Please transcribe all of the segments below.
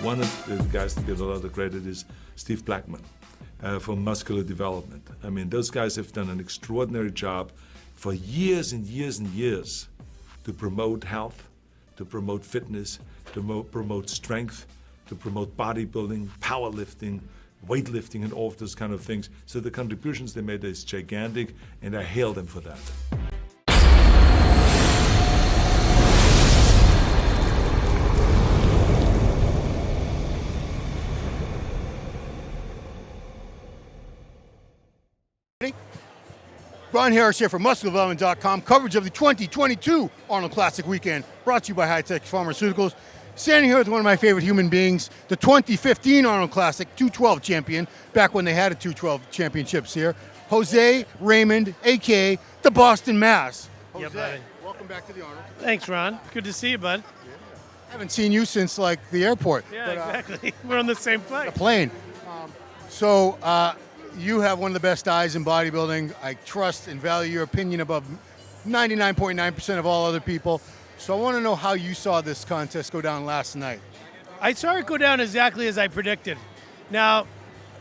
one of the guys that get a lot of the credit is Steve Blackman from Muscular Development. I mean, those guys have done an extraordinary job for years and years and years to promote health, to promote fitness, to promote strength, to promote bodybuilding, powerlifting, weightlifting, and all of those kind of things. So the contributions they made is gigantic, and I hail them for that. Brian Harris here from MuscularDevelopment.com. Coverage of the 2022 Arnold Classic weekend, brought to you by High Tech Pharmaceuticals. Standing here with one of my favorite human beings, the 2015 Arnold Classic 212 champion, back when they had a 212 championships here, Jose Raymond, a.k.a. the Boston Mass. Jose, yeah, buddy. Welcome back to the Arnold. Thanks, Ron. Good to see you, bud. I haven't seen you since, like, the airport. Yeah, exactly. We're on the same flight. The plane. You have one of the best eyes in bodybuilding. I trust and value your opinion above 99.9% of all other people. So I want to know how you saw this contest go down last night. I saw it go down exactly as I predicted. Now,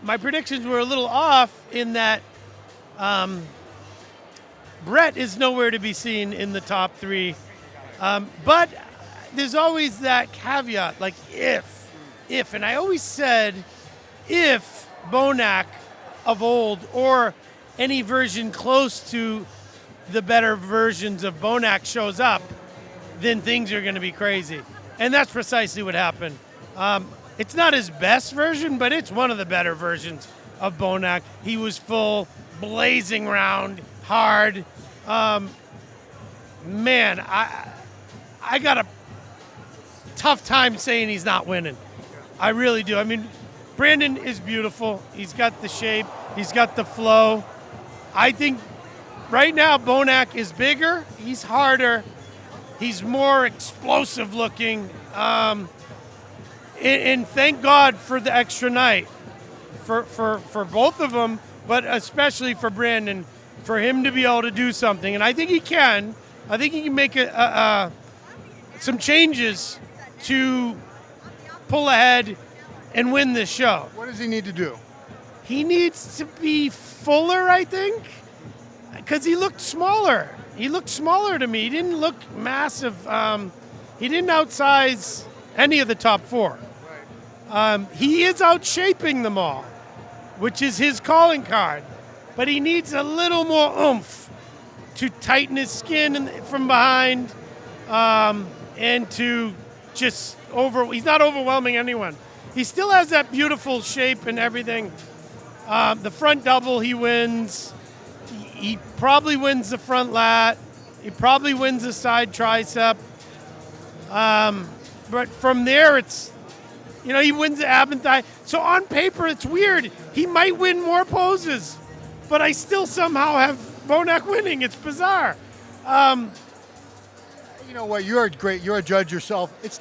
my predictions were a little off in that Brett is nowhere to be seen in the top three. But there's always that caveat, like if. And I always said, if Bonac of old, or any version close to the better versions of Bonac shows up, then things are going to be crazy. And that's precisely what happened. It's not his best version, but it's one of the better versions of Bonac. He was full, blazing round, hard. Man, I got a tough time saying he's not winning. I really do. I mean, Brandon is beautiful. He's got the shape. He's got the flow. I think right now Bonac is bigger. He's harder. He's more explosive looking. And thank God for the extra night for both of them, but especially for Brandon, for him to be able to do something. And I think he can. I think he can make some changes to pull ahead and win this show. What does he need to do? He needs to be fuller, I think, because he looked smaller. He looked smaller to me. He didn't look massive. He didn't outsize any of the top four. He is outshaping them all, which is his calling card. But he needs a little more oomph to tighten his skin from behind and to just he's not overwhelming anyone. He still has that beautiful shape and everything. The front double, he wins. He probably wins the front lat. He probably wins the side tricep. But from there, it's, he wins the ab and thigh. So on paper, it's weird. He might win more poses, but I still somehow have Bonac winning. It's bizarre. You know what? You're great. You're a judge yourself. It's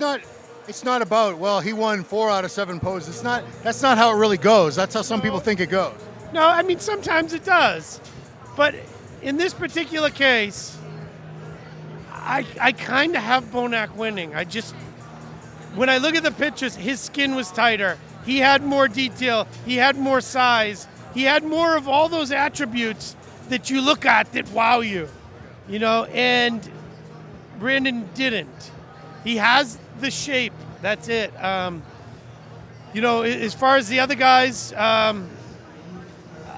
not about, well, he won 4 out of 7 poses. That's not how it really goes. That's how some people think it goes. No, I mean, sometimes it does. But in this particular case, I kind of have Bonac winning. When I look at the pictures, his skin was tighter. He had more detail. He had more size. He had more of all those attributes that you look at that wow you, and Brandon didn't. He has the shape. That's it. As far as the other guys, I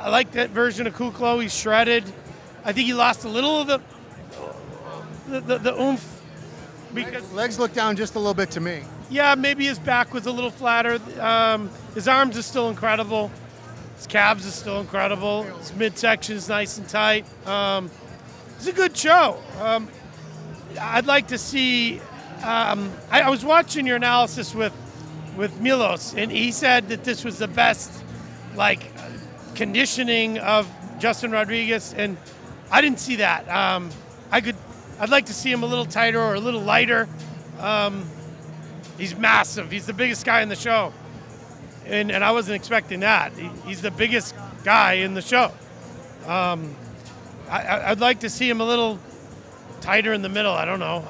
like that version of Kuklo. He's shredded. I think he lost a little of the oomph. Because legs look down just a little bit to me. Yeah, maybe his back was a little flatter. His arms are still incredible. His calves are still incredible. His midsection is nice and tight. It's a good show. I'd like to see. I was watching your analysis with Milos, and he said that this was the best, conditioning of Justin Rodriguez, and I didn't see that. I'd like to see him a little tighter or a little lighter. He's massive. He's the biggest guy in the show, and I wasn't expecting that. He's the biggest guy in the show. I'd like to see him a little tighter in the middle. I don't know.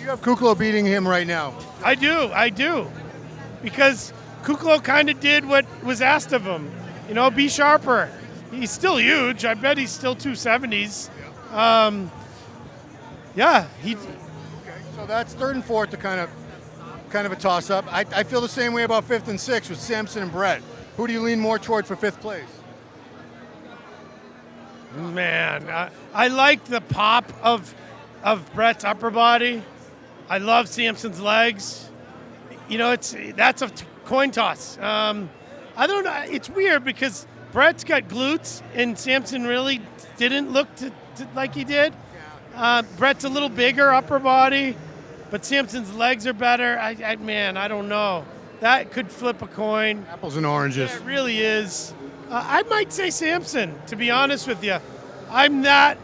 You have Kuklo beating him right now. I do. because Kuklo kind of did what was asked of him. Be sharper. He's still huge. I bet he's still 270s. So that's third and fourth to kind of a toss-up. I feel the same way about fifth and sixth with Samson and Brett. Who do you lean more toward for fifth place? Man, I like the pop of Brett's upper body. I love Samson's legs. That's a coin toss. I don't know. It's weird because Brett's got glutes and Samson really didn't look like he did. Brett's a little bigger upper body, but Samson's legs are better. I don't know. That could flip a coin. Apples and oranges. Yeah, it really is. I might say Samson, to be honest with you. I'm that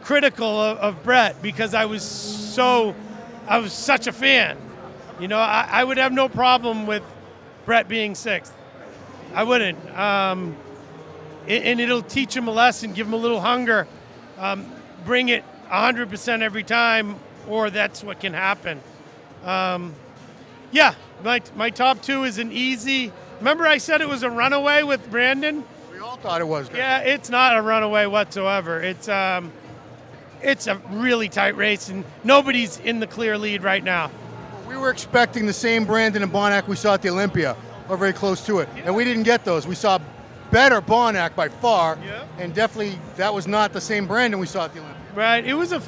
critical of Brett because I was such a fan. I would have no problem with Brett being sixth. I wouldn't. And it'll teach him a lesson, give him a little hunger, bring it 100% every time, or that's what can happen. My top two is an easy. Remember I said it was a runaway with Brandon? We all thought it was. Yeah, it's not a runaway whatsoever. It's a really tight race, and nobody's in the clear lead right now. We were expecting the same Brandon and Bonac we saw at the Olympia, or very close to it, and we didn't get those. We saw better Bonac by far, and definitely that was not the same Brandon we saw at the Olympia. Right. It was a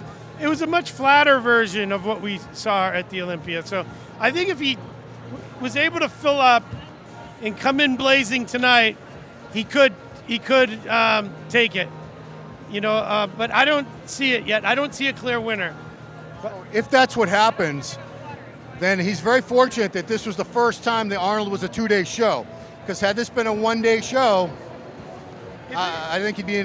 much flatter version of what we saw at the Olympia. So I think if he was able to fill up and come in blazing tonight, he could take it. But I don't see it yet. I don't see a clear winner. If that's what happens, then he's very fortunate that this was the first time that Arnold was a 2-day show. Because had this been a 1-day show, I think he'd be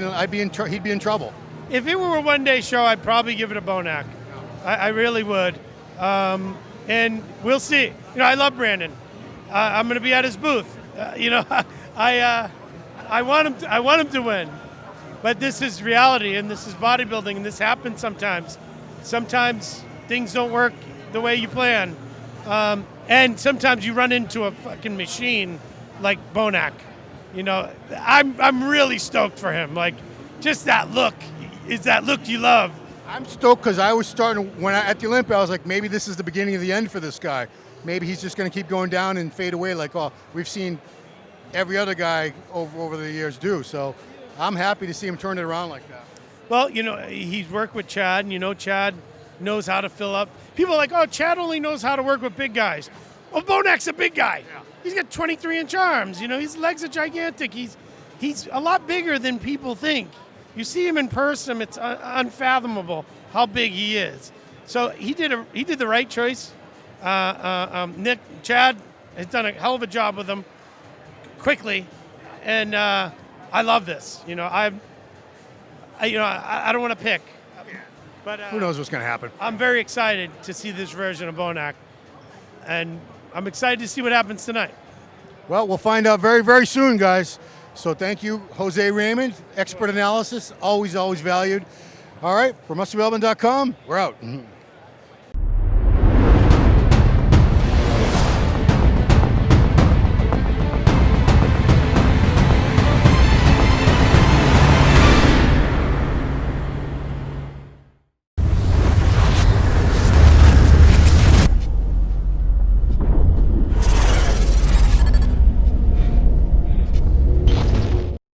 in trouble. If it were a 1-day show, I'd probably give it a Bonac. I really would. And we'll see. I love Brandon. I'm going to be at his booth. I want him to win. But this is reality, and this is bodybuilding, and this happens sometimes. Sometimes things don't work the way you plan. And sometimes you run into a fucking machine like Bonac. I'm really stoked for him. Like, just that look is that look you love. I'm stoked because I was starting, at the Olympia, I was like, maybe this is the beginning of the end for this guy. Maybe he's just going to keep going down and fade away like we've seen every other guy over the years do. So I'm happy to see him turn it around like that. Well, he's worked with Chad, and Chad knows how to fill up. People are like, oh, Chad only knows how to work with big guys. Well, Bonac's a big guy. Yeah. He's got 23-inch arms. His legs are gigantic. He's a lot bigger than people think. You see him in person, it's unfathomable how big he is. So he did the right choice. Chad has done a hell of a job with him quickly, and I love this. I don't want to pick, but who knows what's going to happen? I'm very excited to see this version of Bonac, and I'm excited to see what happens tonight. Well, we'll find out very, very soon, guys. So thank you, Jose Raymond. Expert analysis, always valued. All right, for muscledevelopment.com, we're out.